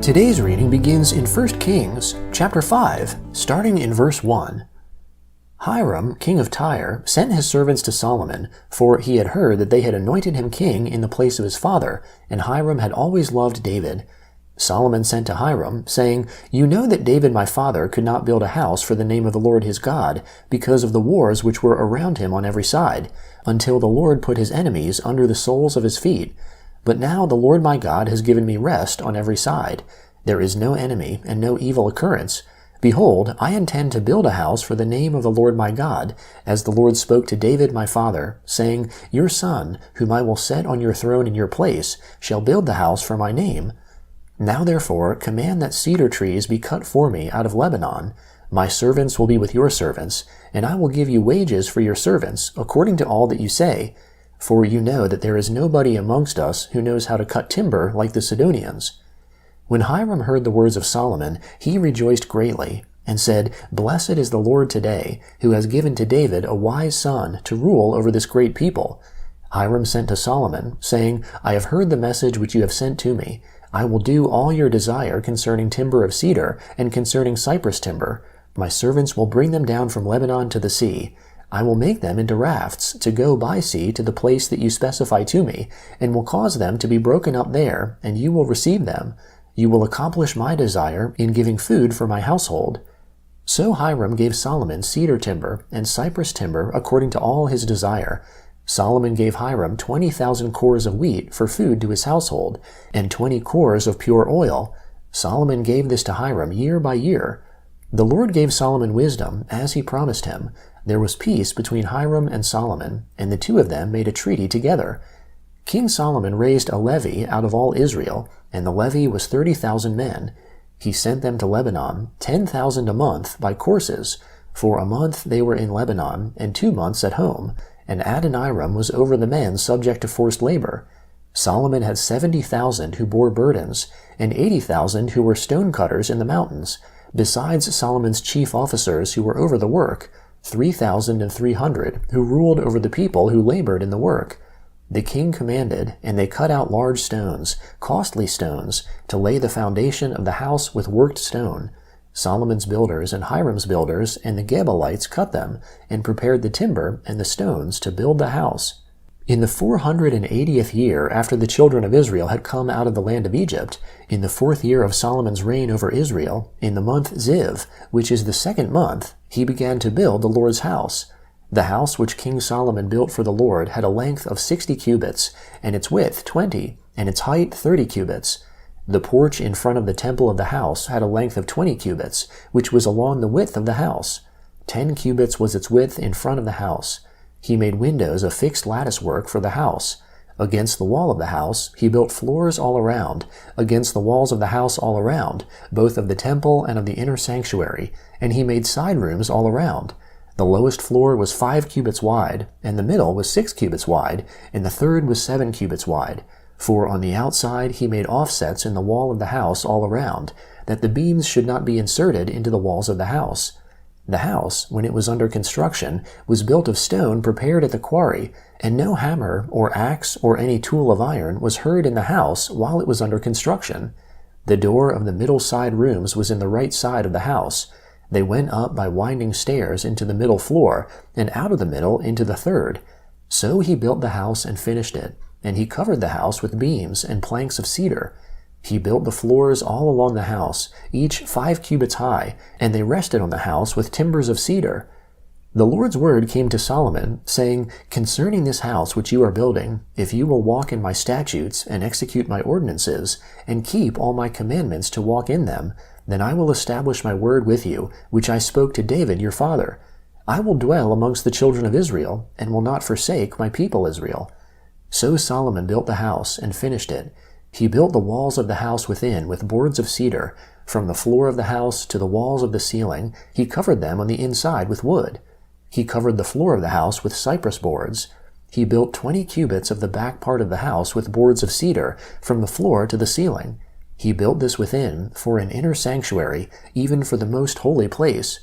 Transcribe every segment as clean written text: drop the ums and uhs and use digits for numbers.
Today's reading begins in 1 Kings chapter 5, starting in verse 1. Hiram, king of Tyre, sent his servants to Solomon, for he had heard that they had anointed him king in the place of his father, and Hiram had always loved David. Solomon sent to Hiram, saying, "You know that David my father could not build a house for the name of the Lord his God, because of the wars which were around him on every side, until the Lord put his enemies under the soles of his feet. But now the Lord my God has given me rest on every side. There is no enemy and no evil occurrence. Behold, I intend to build a house for the name of the Lord my God, as the Lord spoke to David my father, saying, Your son, whom I will set on your throne in your place, shall build the house for my name. Now therefore command that cedar trees be cut for me out of Lebanon. My servants will be with your servants, and I will give you wages for your servants, according to all that you say. For you know that there is nobody amongst us who knows how to cut timber like the Sidonians." When Hiram heard the words of Solomon, he rejoiced greatly, and said, "Blessed is the Lord today, who has given to David a wise son to rule over this great people." Hiram sent to Solomon, saying, "I have heard the message which you have sent to me. I will do all your desire concerning timber of cedar and concerning cypress timber. My servants will bring them down from Lebanon to the sea. I will make them into rafts to go by sea to the place that you specify to me, and will cause them to be broken up there, and you will receive them. You will accomplish my desire in giving food for my household." So Hiram gave Solomon cedar timber and cypress timber according to all his desire. Solomon gave Hiram 20,000 cores of wheat for food to his household, and 20 cores of pure oil. Solomon gave this to Hiram year by year. The Lord gave Solomon wisdom, as he promised him. There was peace between Hiram and Solomon, and the two of them made a treaty together. King Solomon raised a levy out of all Israel, and the levy was 30,000 men. He sent them to Lebanon, 10,000 a month by courses. For a month they were in Lebanon, and 2 months at home, and Adoniram was over the men subject to forced labor. Solomon had 70,000 who bore burdens, and 80,000 who were stone cutters in the mountains, besides Solomon's chief officers who were over the work, 3,300 who ruled over the people who labored in the work. The king commanded, and they cut out large stones, costly stones, to lay the foundation of the house with worked stone. Solomon's builders and Hiram's builders and the Gebalites cut them, and prepared the timber and the stones to build the house. In the 480th year after the children of Israel had come out of the land of Egypt, in the 4th year of Solomon's reign over Israel, in the month Ziv, which is the 2nd month, he began to build the Lord's house. The house which King Solomon built for the Lord had a length of 60 cubits, and its width 20, and its height 30 cubits. The porch in front of the temple of the house had a length of 20 cubits, which was along the width of the house. 10 cubits was its width in front of the house. He made windows of fixed lattice work for the house. Against the wall of the house he built floors all around, against the walls of the house all around, both of the temple and of the inner sanctuary, and he made side rooms all around. The lowest floor was 5 cubits wide, and the middle was 6 cubits wide, and the third was 7 cubits wide. For on the outside he made offsets in the wall of the house all around, that the beams should not be inserted into the walls of the house. The house, when it was under construction, was built of stone prepared at the quarry, and no hammer or axe or any tool of iron was heard in the house while it was under construction. The door of the middle side rooms was in the right side of the house. They went up by winding stairs into the middle floor, and out of the middle into the third. So he built the house and finished it, and he covered the house with beams and planks of cedar. He built the floors all along the house, each 5 cubits high, and they rested on the house with timbers of cedar. The Lord's word came to Solomon, saying, "Concerning this house which you are building, if you will walk in my statutes and execute my ordinances, and keep all my commandments to walk in them, then I will establish my word with you, which I spoke to David your father. I will dwell amongst the children of Israel, and will not forsake my people Israel." So Solomon built the house and finished it. He built the walls of the house within with boards of cedar. From the floor of the house to the walls of the ceiling, he covered them on the inside with wood. He covered the floor of the house with cypress boards. He built 20 cubits of the back part of the house with boards of cedar from the floor to the ceiling. He built this within for an inner sanctuary, even for the most holy place.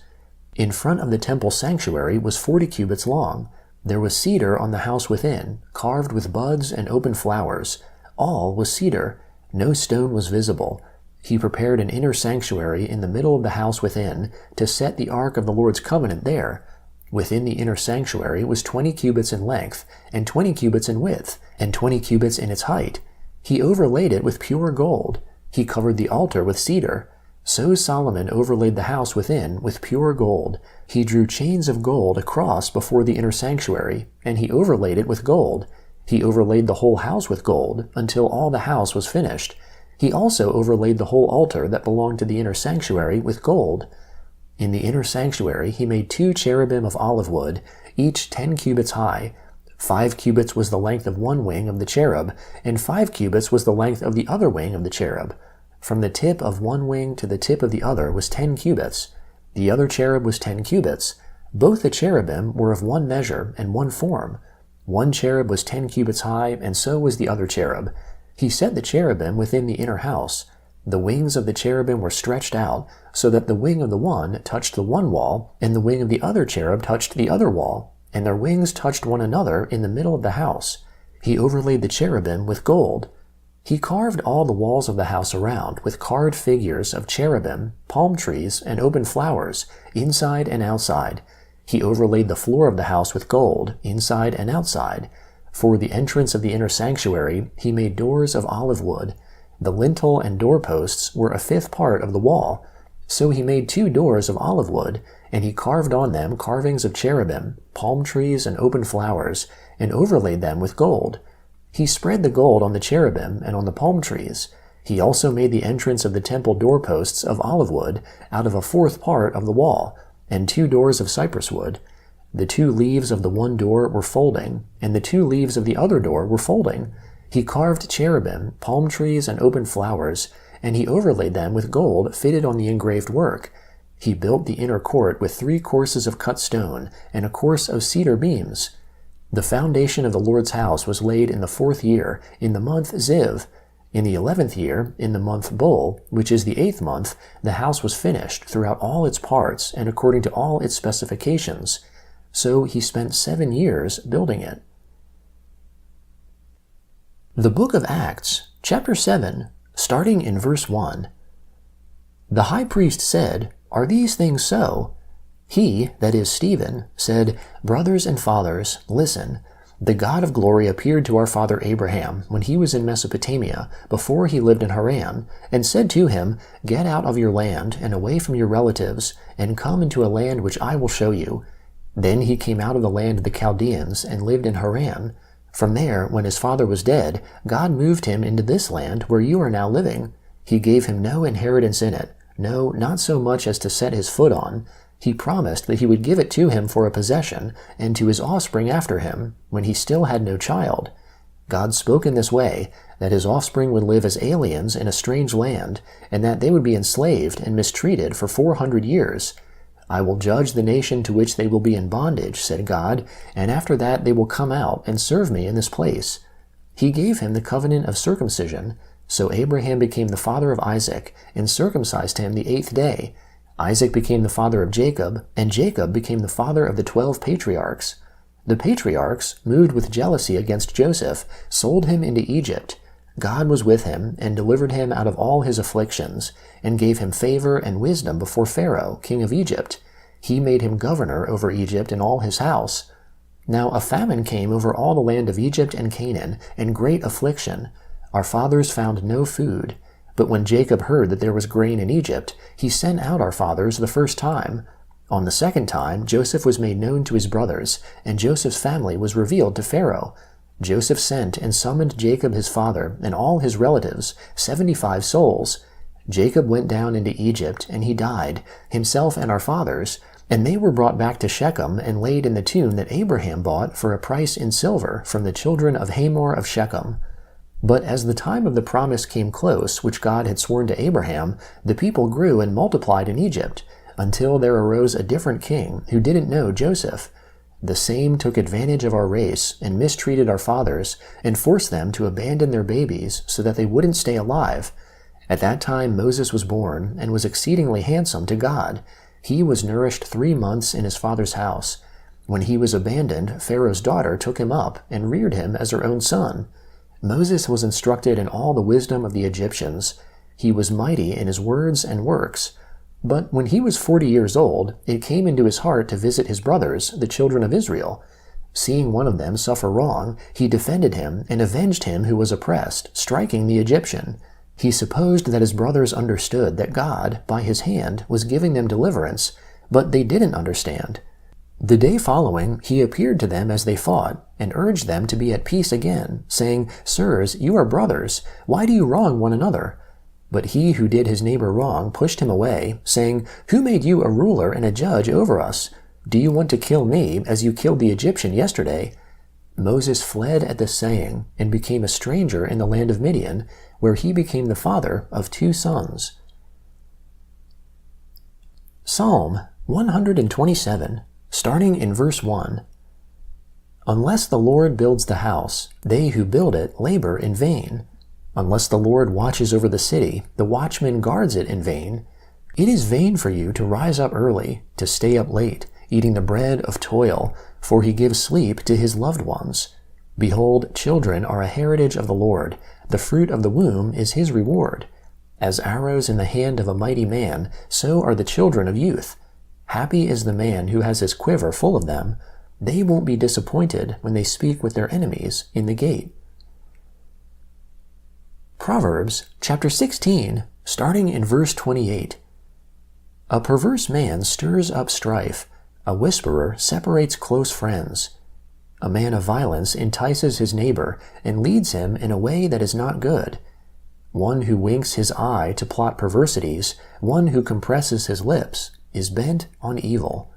In front of the temple sanctuary was 40 cubits long. There was cedar on the house within, carved with buds and open flowers. All was cedar. No stone was visible. He prepared an inner sanctuary in the middle of the house within to set the ark of the Lord's covenant there. Within the inner sanctuary was 20 cubits in length, and 20 cubits in width, and 20 cubits in its height. He overlaid it with pure gold. He covered the altar with cedar. So Solomon overlaid the house within with pure gold. He drew chains of gold across before the inner sanctuary, and he overlaid it with gold. He overlaid the whole house with gold until all the house was finished. He also overlaid the whole altar that belonged to the inner sanctuary with gold. In the inner sanctuary he made 2 cherubim of olive wood, each 10 cubits high. 5 cubits was the length of one wing of the cherub, and 5 cubits was the length of the other wing of the cherub. From the tip of one wing to the tip of the other was 10 cubits. The other cherub was 10 cubits. Both the cherubim were of one measure and one form. One cherub was 10 cubits high, and so was the other cherub. He set the cherubim within the inner house. The wings of the cherubim were stretched out, so that the wing of the one touched the one wall, and the wing of the other cherub touched the other wall, and their wings touched one another in the middle of the house. He overlaid the cherubim with gold. He carved all the walls of the house around with carved figures of cherubim, palm trees, and open flowers, inside and outside. He overlaid the floor of the house with gold, inside and outside. For the entrance of the inner sanctuary, he made doors of olive wood. The lintel and doorposts were a 5th part of the wall. So he made 2 doors of olive wood, and he carved on them carvings of cherubim, palm trees, and open flowers, and overlaid them with gold. He spread the gold on the cherubim and on the palm trees. He also made the entrance of the temple doorposts of olive wood out of a 4th part of the wall, and 2 doors of cypress wood. The 2 leaves of the one door were folding, and the 2 leaves of the other door were folding. He carved cherubim, palm trees, and open flowers, and he overlaid them with gold fitted on the engraved work. He built the inner court with 3 courses of cut stone and a course of cedar beams. The foundation of the Lord's house was laid in the 4th year, in the month Ziv. In the 11th year, in the month Bul, which is the 8th month, the house was finished throughout all its parts and according to all its specifications. So he spent 7 years building it. The book of Acts, chapter 7, starting in verse 1. The high priest said, "Are these things so?" He, that is Stephen, said, "Brothers and fathers, listen. The God of glory appeared to our father Abraham when he was in Mesopotamia, before he lived in Haran, and said to him, 'Get out of your land and away from your relatives, and come into a land which I will show you.' Then he came out of the land of the Chaldeans and lived in Haran. From there, when his father was dead, God moved him into this land where you are now living. He gave him no inheritance in it, no, not so much as to set his foot on. He promised that he would give it to him for a possession, and to his offspring after him, when he still had no child. God spoke in this way, that his offspring would live as aliens in a strange land, and that they would be enslaved and mistreated for 400 years. 'I will judge the nation to which they will be in bondage,' said God, 'and after that they will come out and serve me in this place.' He gave him the covenant of circumcision. So Abraham became the father of Isaac, and circumcised him the 8th day. Isaac became the father of Jacob, and Jacob became the father of the 12 patriarchs. The patriarchs, moved with jealousy against Joseph, sold him into Egypt. God was with him, and delivered him out of all his afflictions, and gave him favor and wisdom before Pharaoh, king of Egypt. He made him governor over Egypt and all his house. Now a famine came over all the land of Egypt and Canaan, and great affliction. Our fathers found no food. But when Jacob heard that there was grain in Egypt, he sent out our fathers the first time. On the second time, Joseph was made known to his brothers, and Joseph's family was revealed to Pharaoh. Joseph sent and summoned Jacob his father and all his relatives, 75 souls. Jacob went down into Egypt, and he died, himself and our fathers, and they were brought back to Shechem and laid in the tomb that Abraham bought for a price in silver from the children of Hamor of Shechem. But as the time of the promise came close, which God had sworn to Abraham, the people grew and multiplied in Egypt, until there arose a different king who didn't know Joseph. The same took advantage of our race and mistreated our fathers and forced them to abandon their babies so that they wouldn't stay alive. At that time Moses was born and was exceedingly handsome to God. He was nourished 3 months in his father's house. When he was abandoned, Pharaoh's daughter took him up and reared him as her own son. Moses was instructed in all the wisdom of the Egyptians. He was mighty in his words and works. But when he was 40 years old, it came into his heart to visit his brothers, the children of Israel. Seeing one of them suffer wrong, he defended him and avenged him who was oppressed, striking the Egyptian. He supposed that his brothers understood that God, by his hand, was giving them deliverance, but they didn't understand. The day following, he appeared to them as they fought, and urged them to be at peace again, saying, "Sirs, you are brothers. Why do you wrong one another?" But he who did his neighbor wrong pushed him away, saying, "Who made you a ruler and a judge over us? Do you want to kill me, as you killed the Egyptian yesterday?" Moses fled at this saying, and became a stranger in the land of Midian, where he became the father of 2 sons. Psalm 127, starting in verse 1. Unless the Lord builds the house, they who build it labor in vain. Unless the Lord watches over the city, the watchman guards it in vain. It is vain for you to rise up early, to stay up late, eating the bread of toil, for he gives sleep to his loved ones. Behold, children are a heritage of the Lord. The fruit of the womb is his reward. As arrows in the hand of a mighty man, so are the children of youth. Happy is the man who has his quiver full of them. They won't be disappointed when they speak with their enemies in the gate. Proverbs chapter 16, starting in verse 28. A perverse man stirs up strife. A whisperer separates close friends. A man of violence entices his neighbor and leads him in a way that is not good. One who winks his eye to plot perversities, one who compresses his lips, is bent on evil.